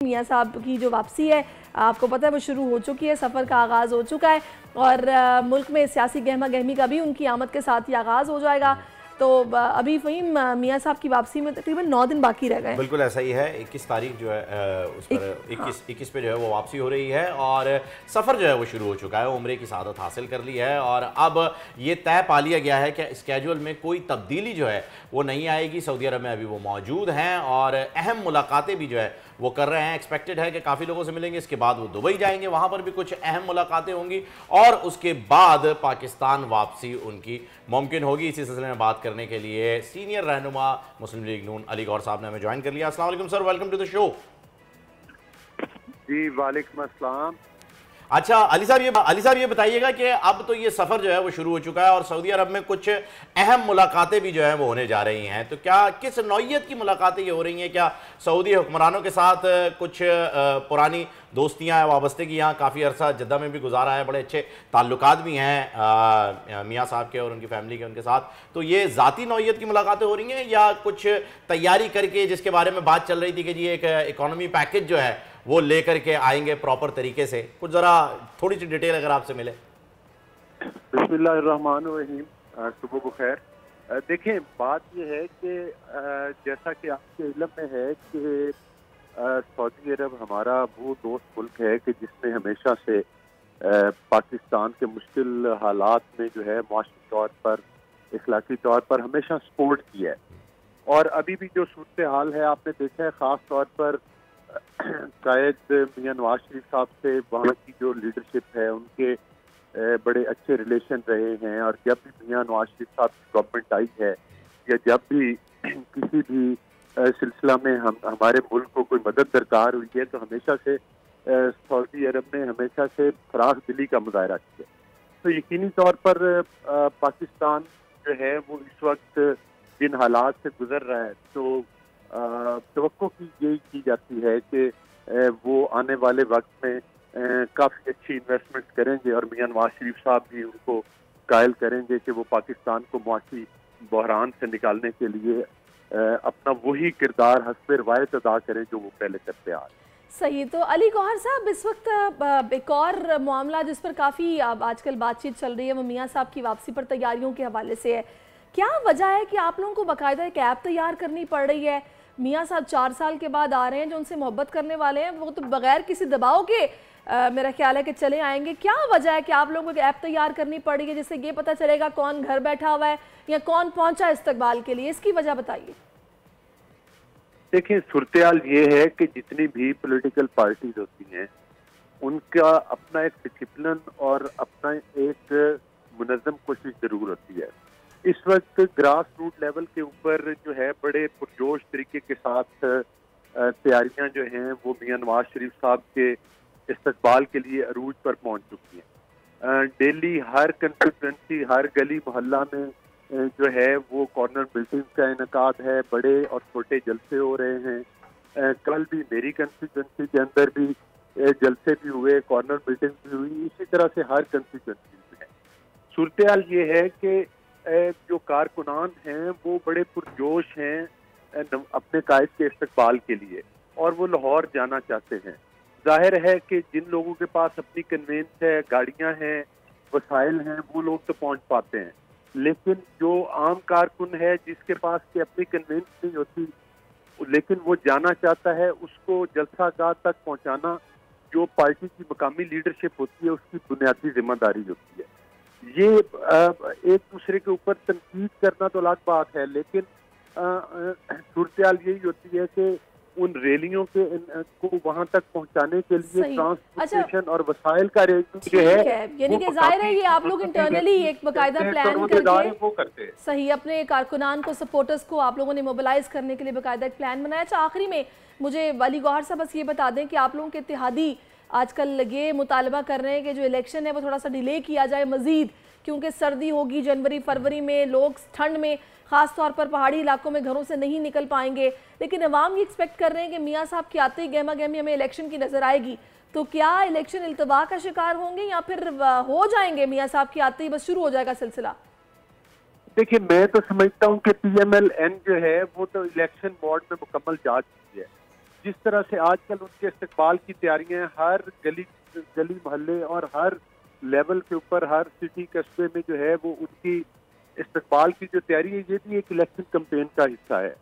मियाँ साहब की जो वापसी है आपको पता है वो शुरू हो चुकी है, सफ़र का आगाज़ हो चुका है और मुल्क में सियासी गहमा गहमी का भी उनकी आमद के साथ ही आगाज़ हो जाएगा। तो अभी फ़हीम मियाँ साहब की वापसी में तकरीबन 9 दिन बाकी रह गए। बिल्कुल ऐसा ही है। 21 तारीख जो है उस पर 21 पे जो है वो वापसी हो रही है और सफ़र जो है वो शुरू हो चुका है। उम्रे की सआदत हासिल कर ली है और अब ये तय पा लिया गया है कि स्केड्यूल में कोई तब्दीली जो है वो नहीं आएगी। सऊदी अरब में अभी वो मौजूद हैं और अहम मुलाकातें भी जो है वो कर रहे हैं। एक्सपेक्टेड है कि काफ़ी लोगों से मिलेंगे, इसके बाद वो दुबई जाएंगे, वहाँ पर भी कुछ अहम मुलाकातें होंगी और उसके बाद पाकिस्तान वापसी उनकी मुमकिन होगी। इसी सिलसिले में बात करने के लिए सीनियर रहनुमा मुस्लिम लीग नून अली गौहर साहब ने हमें ज्वाइन कर लिया। अस्सलाम वालेकुम sir, welcome to the show. जी वालेकुम अस्सलाम। अच्छा अली साहब ये बताइएगा कि अब तो ये सफ़र जो है वो शुरू हो चुका है और सऊदी अरब में कुछ अहम मुलाकातें भी जो है वो होने जा रही हैं, तो क्या किस नौइयत की मुलाकातें ये हो रही हैं? क्या सऊदी हुक्मरानों के साथ कुछ पुरानी दोस्तियां हैं, वाबस्तगी यहाँ काफ़ी अरसा जद्दा में भी गुजारा है, बड़े अच्छे ताल्लुकात भी हैं मियाँ साहब के और उनकी फैमिली के उनके साथ, तो ये ज़ाती नौइयत की मुलाकातें हो रही हैं या कुछ तैयारी करके जिसके बारे में बात चल रही थी कि जी एक इकॉनमी पैकेज जो है वो लेकर के आएंगे प्रॉपर तरीके से? कुछ ज़रा थोड़ी सी डिटेल अगर आपसे मिले। बिस्मिल्लाहिर्रहमानिर्रहीम, सुबह बखैर। देखें, बात यह है कि जैसा कि आपके इल्म में है कि सऊदी अरब हमारा वो दोस्त मुल्क है कि जिसने हमेशा से पाकिस्तान के मुश्किल हालात में जो है माशी तौर पर, इखलाकी तौर पर हमेशा सपोर्ट किया है। और अभी भी जो सूरत हाल है आपने देखा है, ख़ास तौर पर कायद मियां नवाज शरीफ साहब से वहाँ की जो लीडरशिप है उनके बड़े अच्छे रिलेशन रहे हैं। और जब भी मियां नवाज शरीफ साहब की गवर्नमेंट आई है या जब भी किसी भी सिलसिला में हमारे मुल्क को कोई मदद दरकार हुई है तो हमेशा से सऊदी अरब ने हमेशा से फराख दिली का मुजाहरा किया। तो यकीनी तौर पर पाकिस्तान जो है वो इस वक्त जिन हालात से गुजर रहा है तो तवक्को की यही की जाती है कि वो आने वाले वक्त में काफ़ी अच्छी इन्वेस्टमेंट करेंगे और मियां नवाज शरीफ साहब भी उनको कायल करेंगे कि वो पाकिस्तान को मुआशी बहरान से निकालने के लिए अपना वही किरदार हस्बे रवायत अदा करें जो वो पहले करते आ रहे। सही। तो अली गौहर साहब, इस वक्त एक और मामला जिस पर काफ़ी आजकल बातचीत चल रही है वो मियाँ साहब की वापसी पर तैयारियों के हवाले से है। क्या वजह है कि आप लोगों को बाकायदा एक ऐप तैयार करनी पड़ रही है? मियाँ साहब 4 साल के बाद आ रहे हैं, जो उनसे मोहब्बत करने वाले हैं वो तो बगैर किसी दबाव के मेरा ख्याल है कि चले आएंगे। क्या वजह है कि आप लोगों को एक ऐप तैयार करनी पड़ रही है जिससे ये पता चलेगा कौन घर बैठा हुआ है या कौन पहुंचा इस्तकबाल के लिए? इसकी वजह बताइए। देखिए, सूरत-ए-हाल ये है कि जितनी भी पॉलिटिकल पार्टीज होती हैं उनका अपना एक डिसिप्लिन और अपना एक मुनज़्ज़म कोशिश जरूर होती है। इस वक्त ग्रास रूट लेवल के ऊपर जो है बड़े पुरजोश तरीके के साथ तैयारियां जो हैं वो मियां नवाज शरीफ साहब के इस्तकबाल के लिए अरूज पर पहुंच चुकी हैं। डेली हर कंस्टिट्यूंसी, हर गली मोहल्ला में जो है वो कॉर्नर मीटिंग का इनकाद है, बड़े और छोटे जलसे हो रहे हैं। कल भी मेरी कंस्टिट्यूंसी के अंदर भी जलसे भी हुए, कॉर्नर मीटिंग भी हुई, इसी तरह से हर कंस्टिट्यूंसी में है। सूरत हाल ये है कि जो कारकुनान हैं वो बड़े पुरजोश हैं अपने कायद के इस्तकबाल के लिए और वो लाहौर जाना चाहते हैं। जाहिर है कि जिन लोगों के पास अपनी कन्वेंस है, गाड़ियां हैं, वसाइल हैं, वो लोग तो पहुंच पाते हैं, लेकिन जो आम कारकुन है जिसके पास की अपनी कन्वेंस नहीं होती लेकिन वो जाना चाहता है, उसको जलसागाह तक पहुंचाना जो पार्टी की मकामी लीडरशिप होती है उसकी बुनियादी जिम्मेदारी होती है। ये एक दूसरे के ऊपर तनकीद करना तो अलग बात है, लेकिन सूरत हाल यही होती है कि उन रैलियों के को वहां तक पहुंचाने के लिए ट्रांसपोर्टेशन और वसाइल का अरेंजमेंट जो है, यानी कि जाहिर है ये आप लोग इंटरनली एक बाकायदा प्लान करके सही अपने कारकुनान को, सपोर्टर्स को आप लोगों ने मोबिलाइज करने के लिए बाकायदा एक प्लान बनाया। अच्छा, आखिरी में मुझे अली गौहर साहब बस ये बता दें कि आप लोगों के इत्तेहादी आजकल ये मुतालबा कर रहे हैं कि जो इलेक्शन है वो थोड़ा सा डिले किया जाए मजीद, क्योंकि सर्दी होगी जनवरी फरवरी में, लोग ठंड में ख़ास तौर पर पहाड़ी इलाकों में घरों से नहीं निकल पाएंगे, लेकिन अवाम ये एक्सपेक्ट कर रहे हैं कि मियाँ साहब के आते ही गहमा गहमी हमें इलेक्शन की नज़र आएगी। तो क्या इलेक्शन इल्तवा का शिकार होंगे या फिर हो जाएंगे मियाँ साहब के आते ही बस शुरू हो जाएगा सिलसिला? देखिए, मैं तो समझता हूँ कि PMLN जो है वो तो इलेक्शन बोर्ड में मुकम्मल जा चुकी है। जिस तरह से आजकल उनके इस्तकबाल की तैयारियां हर गली मोहल्ले और हर लेवल के ऊपर, हर सिटी कस्बे में जो है वो उनकी इस्तकबाल की जो तैयारी है, ये भी एक इलेक्शन कैंपेन का हिस्सा है।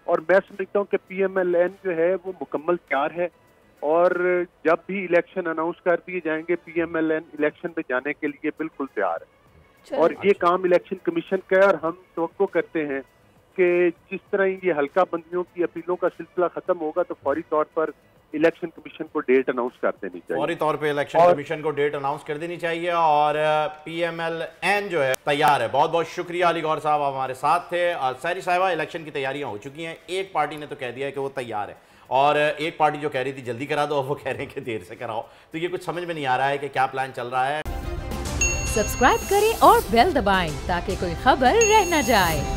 और मैं समझता हूँ कि PMLN जो है वो मुकम्मल तैयार है और जब भी इलेक्शन अनाउंस कर दिए जाएंगे PMLN इलेक्शन में जाने के लिए बिल्कुल तैयार है। और ये काम इलेक्शन कमीशन का है और हम तवक्को करते हैं कि जिस तरह ये हल्का बंदियों की अपीलों का सिलसिला खत्म होगा तो फौरी तौर पर इलेक्शन कमीशन को डेट अनाउंस कर देनी चाहिए। फौरी तौर पे इलेक्शन कमीशन को डेट अनाउंस कर देनी चाहिए और PMLN जो है तैयार है। बहुत बहुत शुक्रिया अली गौहर साहब, हमारे साथ थे। और सारी साहिबा, इलेक्शन की तैयारियां हो चुकी हैं। एक पार्टी ने तो कह दिया है कि वो तैयार है और एक पार्टी जो कह रही थी जल्दी करा दो, वो कह रहे हैं कि देर से कराओ। तो ये कुछ समझ में नहीं आ रहा है कि क्या प्लान चल रहा है। सब्सक्राइब करें और बेल दबाएं ताकि कोई खबर रह न जाए।